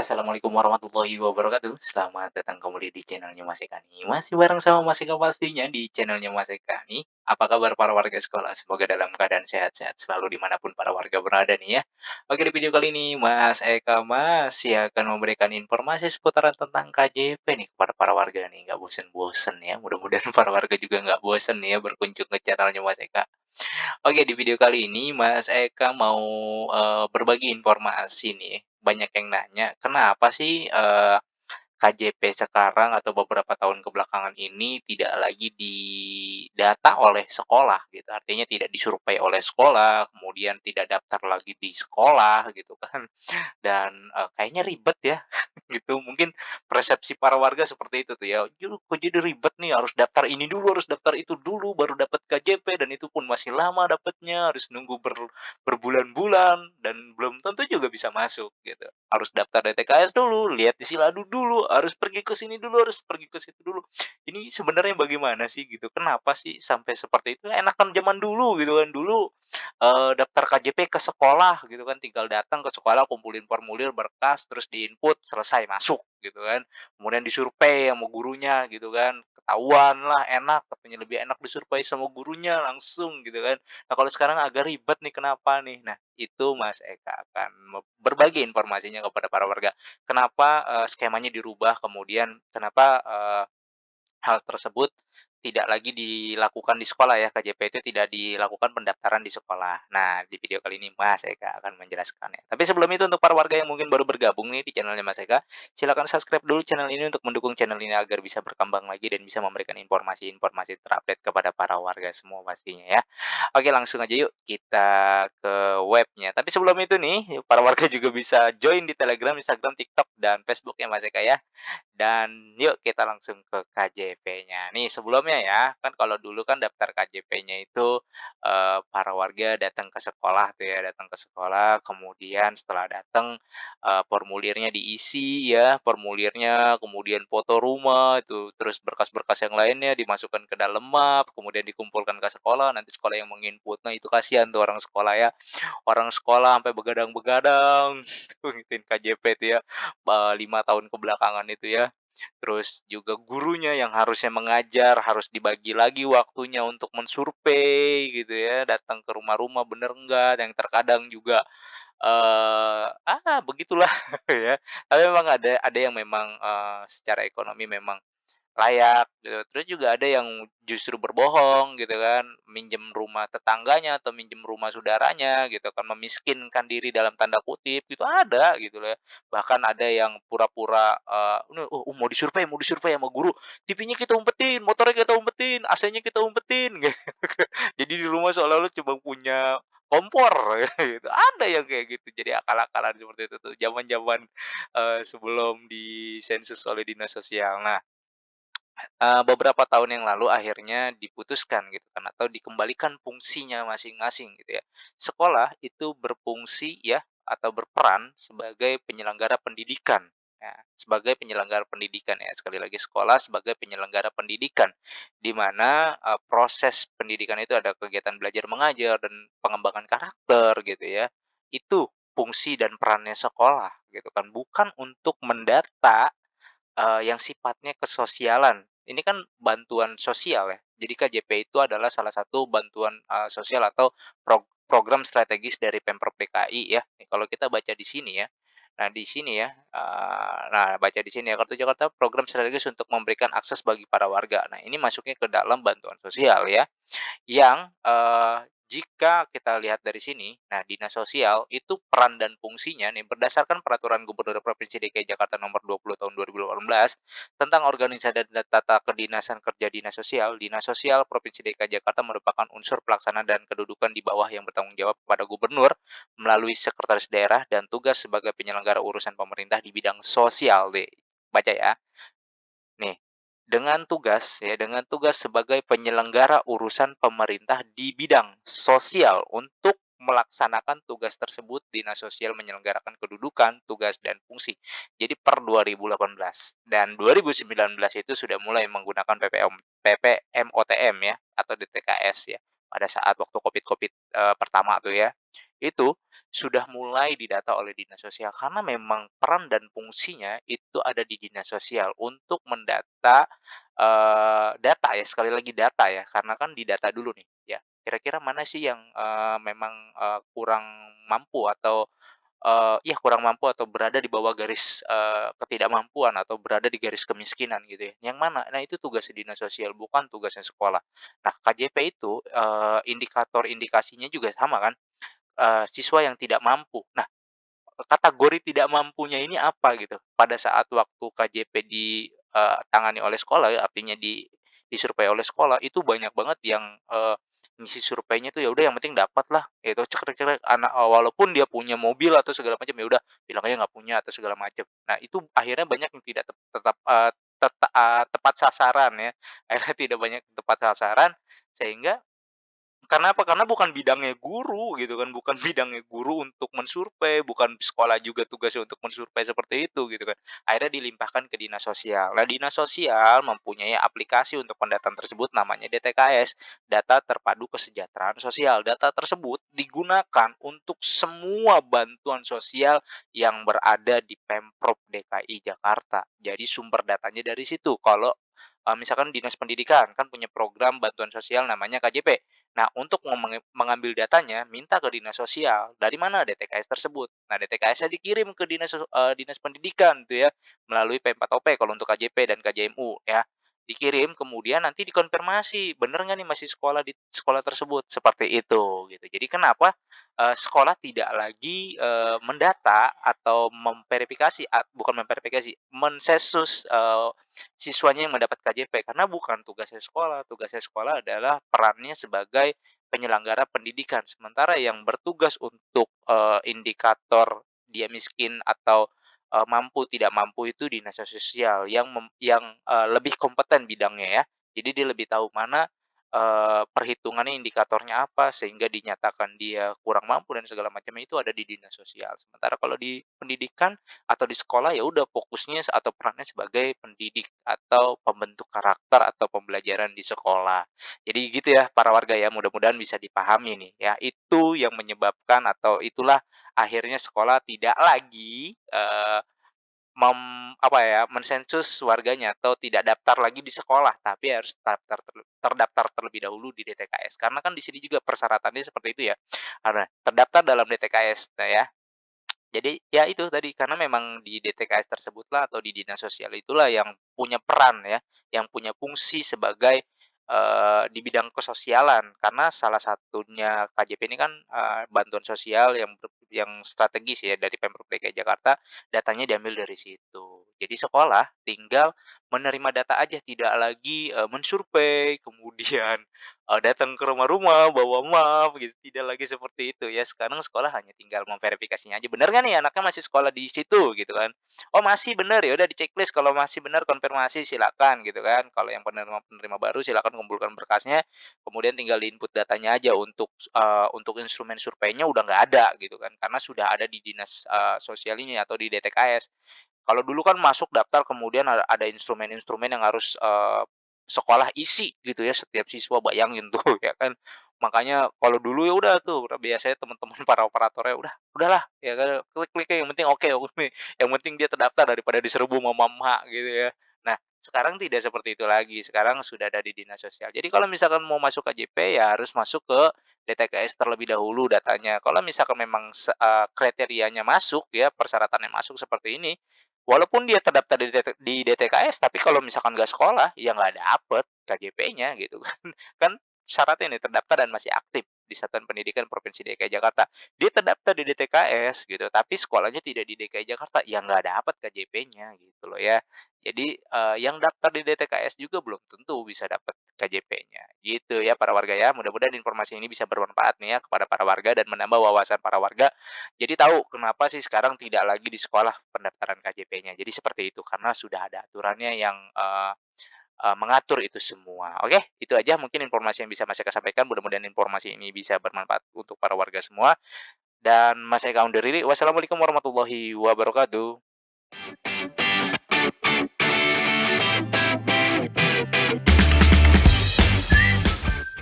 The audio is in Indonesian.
Assalamualaikum warahmatullahi wabarakatuh. Selamat datang kembali di channelnya Mas Eka nih. Masih bareng sama Mas Eka pastinya di channelnya Mas Eka nih. Apa kabar para warga sekolah? Semoga dalam keadaan sehat-sehat selalu dimanapun para warga berada nih ya. Oke, di video kali ini Mas Eka masih akan memberikan informasi seputaran tentang KJP nih kepada para warga nih. Nggak bosen-bosen ya. Mudah-mudahan para warga juga nggak bosen nih ya berkunjung ke channelnya Mas Eka. Oke, di video kali ini Mas Eka mau, berbagi informasi nih. Banyak yang nanya, kenapa sih, KJP sekarang atau beberapa tahun kebelakangan ini tidak lagi didata oleh sekolah gitu, artinya tidak disurvei oleh sekolah, kemudian tidak daftar lagi di sekolah gitu kan, dan, kayaknya ribet ya gitu. Mungkin persepsi para warga seperti itu tuh ya, "Yuh, kok jadi ribet nih, harus daftar ini dulu, harus daftar itu dulu, baru dapat KJP dan itu pun masih lama dapatnya, harus nunggu berbulan-bulan dan belum tentu juga bisa masuk," gitu. Harus daftar DTKS dulu, lihat di Siladu dulu, harus pergi ke sini dulu, harus pergi ke situ dulu. Ini sebenarnya bagaimana sih gitu, kenapa sih sampai seperti itu? Enakan zaman dulu gitu kan, dulu daftar KJP ke sekolah gitu kan, tinggal datang ke sekolah, kumpulin formulir, berkas, terus di-input, selesai masuk gitu kan. Kemudian disurvei sama gurunya gitu kan, ketahuan lah enak, katanya lebih enak disurvei sama gurunya langsung gitu kan. Nah, kalau sekarang agak ribet nih, kenapa nih? Nah, itu Mas Eka akan berbagi informasinya kepada para warga. Kenapa, skemanya dirubah, kemudian kenapa, hal tersebut tidak lagi dilakukan di sekolah ya, KJP itu tidak dilakukan pendaftaran di sekolah. Nah, di video kali ini Mas Eka akan menjelaskannya. Tapi sebelum itu untuk para warga yang mungkin baru bergabung nih di channelnya Mas Eka, silakan subscribe dulu channel ini untuk mendukung channel ini agar bisa berkembang lagi dan bisa memberikan informasi-informasi terupdate kepada para warga semua pastinya ya. Oke, langsung aja yuk kita ke webnya. Tapi sebelum itu nih, para warga juga bisa join di Telegram, Instagram, TikTok, dan Facebook ya Mas Eka ya. Dan yuk kita langsung ke KJP-nya. Nih sebelumnya ya, kan kalau dulu kan daftar KJP-nya itu, para warga datang ke sekolah tuh ya, datang ke sekolah, kemudian setelah datang, formulirnya diisi ya, formulirnya, kemudian foto rumah itu, terus berkas-berkas yang lainnya dimasukkan ke dalam map, kemudian dikumpulkan ke sekolah, nanti sekolah yang menginput. Nah itu kasihan tuh orang sekolah sampai begadang-begadang tuh ngisiin KJP tuh ya, 5 tahun kebelakangan itu ya. Terus juga gurunya yang harusnya mengajar, harus dibagi lagi waktunya untuk mensurvei gitu ya, datang ke rumah-rumah bener enggak, yang terkadang juga, begitulah ya. Tapi memang ada yang memang, secara ekonomi memang layak gitu. Terus juga ada yang justru berbohong gitu kan, minjem rumah tetangganya atau minjem rumah saudaranya gitu kan, "memiskinkan diri" dalam tanda kutip gitu, ada gitu loh ya. Bahkan ada yang pura-pura, ini, mau disurvei sama guru, "TV-nya kita umpetin, motornya kita umpetin, AC-nya kita umpetin," gitu. Jadi di rumah seolah-olah cuma punya kompor gitu, ada yang kayak gitu. Jadi akal-akalan seperti itu tuh, zaman-zaman, sebelum disensus oleh dinas sosial. Nah, beberapa tahun yang lalu akhirnya diputuskan gitu kan atau dikembalikan fungsinya masing-masing gitu ya. Sekolah itu berfungsi ya atau berperan sebagai penyelenggara pendidikan. Ya, sebagai penyelenggara pendidikan ya, sekali lagi sekolah sebagai penyelenggara pendidikan, di mana, proses pendidikan itu ada kegiatan belajar mengajar dan pengembangan karakter gitu ya. Itu fungsi dan perannya sekolah gitu kan, bukan untuk mendata yang sifatnya kesosialan. Ini kan bantuan sosial ya. Jadi KJP itu adalah salah satu bantuan, sosial atau program strategis dari Pemprov DKI ya. Nih kalau kita baca di sini ya. Nah di sini ya, baca di sini ya, Kartu Jakarta program strategis untuk memberikan akses bagi para warga. Nah ini masuknya ke dalam bantuan sosial ya. Yang, jika kita lihat dari sini, nah dinas sosial itu peran dan fungsinya nih berdasarkan peraturan Gubernur Provinsi DKI Jakarta nomor 20 tahun 2018 tentang organisasi dan tata kedinasan kerja Dinas Sosial Provinsi DKI Jakarta merupakan unsur pelaksana dan kedudukan di bawah yang bertanggung jawab kepada gubernur melalui sekretaris daerah dan tugas sebagai penyelenggara urusan pemerintah di bidang sosial deh. Baca ya. Nih, dengan tugas sebagai penyelenggara urusan pemerintah di bidang sosial untuk melaksanakan tugas tersebut, Dinas Sosial menyelenggarakan kedudukan, tugas, dan fungsi. Jadi per 2018 dan 2019 itu sudah mulai menggunakan PPMOTM ya atau DTKS ya pada saat waktu Covid-Covid pertama tuh ya. itu sudah mulai didata oleh dinas sosial karena memang peran dan fungsinya itu ada di dinas sosial untuk mendata, data ya, sekali lagi data ya, karena kan didata dulu nih, ya kira-kira mana sih yang, memang, kurang mampu atau iya kurang mampu atau berada di bawah garis, ketidakmampuan atau berada di garis kemiskinan gitu ya, yang mana? Nah itu tugas dinas sosial bukan tugasnya sekolah. Nah KJP itu, indikator indikasinya juga sama kan, siswa yang tidak mampu. Nah kategori tidak mampunya ini apa gitu, pada saat waktu KJP tangani oleh sekolah ya, artinya disurvei oleh sekolah, itu banyak banget yang, ngisi surveinya tuh ya udah yang penting dapat lah, itu cekrek-cekrek walaupun dia punya mobil atau segala macam, ya udah bilang aja nggak punya atau segala macam. Nah itu akhirnya banyak yang tidak tepat sasaran ya, akhirnya tidak banyak yang tepat sasaran, sehingga karena apa? Karena bukan bidangnya guru gitu kan, bukan bidangnya guru untuk mensurvei, bukan sekolah juga tugasnya untuk mensurvei seperti itu gitu kan. Akhirnya dilimpahkan ke dinas sosial. Nah, dinas sosial mempunyai aplikasi untuk pendataan tersebut namanya DTKS, Data Terpadu Kesejahteraan Sosial. Data tersebut digunakan untuk semua bantuan sosial yang berada di Pemprov DKI Jakarta. Jadi sumber datanya dari situ. Kalau misalkan dinas pendidikan kan punya program bantuan sosial namanya KJP. Nah, untuk mengambil datanya, minta ke dinas sosial. Dari mana DTKS tersebut? Nah, DTKS-nya dikirim ke dinas pendidikan tuh ya, melalui P4OP kalau untuk KJP dan KJMU ya. Dikirim, kemudian nanti dikonfirmasi, bener nggak nih masih sekolah di sekolah tersebut? Seperti itu, gitu. Jadi kenapa, sekolah tidak lagi, mendata atau bukan memverifikasi, mensesus, siswanya yang mendapat KJP, karena bukan tugasnya sekolah adalah perannya sebagai penyelenggara pendidikan. Sementara yang bertugas untuk, indikator dia miskin atau, mampu tidak mampu itu dinas sosial yang lebih kompeten bidangnya ya. Jadi dia lebih tahu mana, perhitungannya indikatornya apa sehingga dinyatakan dia kurang mampu dan segala macamnya itu ada di dinas sosial. Sementara kalau di pendidikan atau di sekolah ya udah fokusnya atau perannya sebagai pendidik atau pembentuk karakter atau pembelajaran di sekolah. Jadi gitu ya para warga ya, mudah-mudahan bisa dipahami nih ya. Itu yang menyebabkan atau itulah akhirnya sekolah tidak lagi, apa ya, mensensus warganya atau tidak daftar lagi di sekolah, tapi harus terdaftar terlebih dahulu di DTKS. Karena kan di sini juga persyaratannya seperti itu ya, karena terdaftar dalam DTKS, nah ya. Jadi, ya itu tadi, karena memang di DTKS tersebutlah atau di dinas sosial itulah yang punya peran ya, yang punya fungsi sebagai, di bidang kesosialan. Karena salah satunya KJP ini kan, bantuan sosial yang strategis ya dari Pemprov DKI Jakarta, datanya diambil dari situ. Jadi sekolah tinggal menerima data aja, tidak lagi, mensurvei, kemudian datang ke rumah-rumah, bawa map gitu, tidak lagi seperti itu ya. Sekarang sekolah hanya tinggal memverifikasinya aja, "Bener nggak nih anaknya masih sekolah di situ?" Gitu kan. "Oh masih, bener." Ya udah di-checklist, kalau masih bener konfirmasi silakan gitu kan. Kalau yang penerima baru silakan kumpulkan berkasnya, kemudian tinggal di-input datanya aja untuk instrumen surveinya udah nggak ada gitu kan, karena sudah ada di dinas, sosial ini atau di DTKS. Kalau dulu kan masuk daftar kemudian ada instrumen-instrumen yang harus, sekolah isi gitu ya setiap siswa, bayangin tuh ya kan. Makanya kalau dulu ya udah tuh biasanya teman-teman para operatornya, "Udahlah," ya kan, "klik-klik aja yang penting oke oke, yang penting dia terdaftar daripada diserbu mama-mama," gitu ya. Nah, sekarang tidak seperti itu lagi, sekarang sudah ada di dinas sosial. Jadi kalau misalkan mau masuk KJP ya harus masuk ke DTKS terlebih dahulu datanya. Kalau misalkan memang kriterianya masuk ya, persyaratannya masuk seperti ini, walaupun dia terdaftar di DTKS, tapi kalau misalkan nggak sekolah, ya nggak dapet KJP-nya gitu kan. Kan syaratnya nih terdaftar dan masih aktif di Satuan Pendidikan Provinsi DKI Jakarta. Dia terdaftar di DTKS gitu, tapi sekolahnya tidak di DKI Jakarta, ya nggak dapat KJP-nya gitu loh ya. Jadi, yang daftar di DTKS juga belum tentu bisa dapat KJP-nya, gitu ya para warga ya. Mudah-mudahan informasi ini bisa bermanfaat nih ya kepada para warga dan menambah wawasan para warga jadi tahu kenapa sih sekarang tidak lagi di sekolah pendaftaran KJP-nya. Jadi seperti itu, karena sudah ada aturannya yang, mengatur itu semua. Oke, itu aja mungkin informasi yang bisa Mas Eka sampaikan. Mudah-mudahan informasi ini bisa bermanfaat untuk para warga semua. Dan Mas Eka undur diri. Wassalamualaikum warahmatullahi wabarakatuh.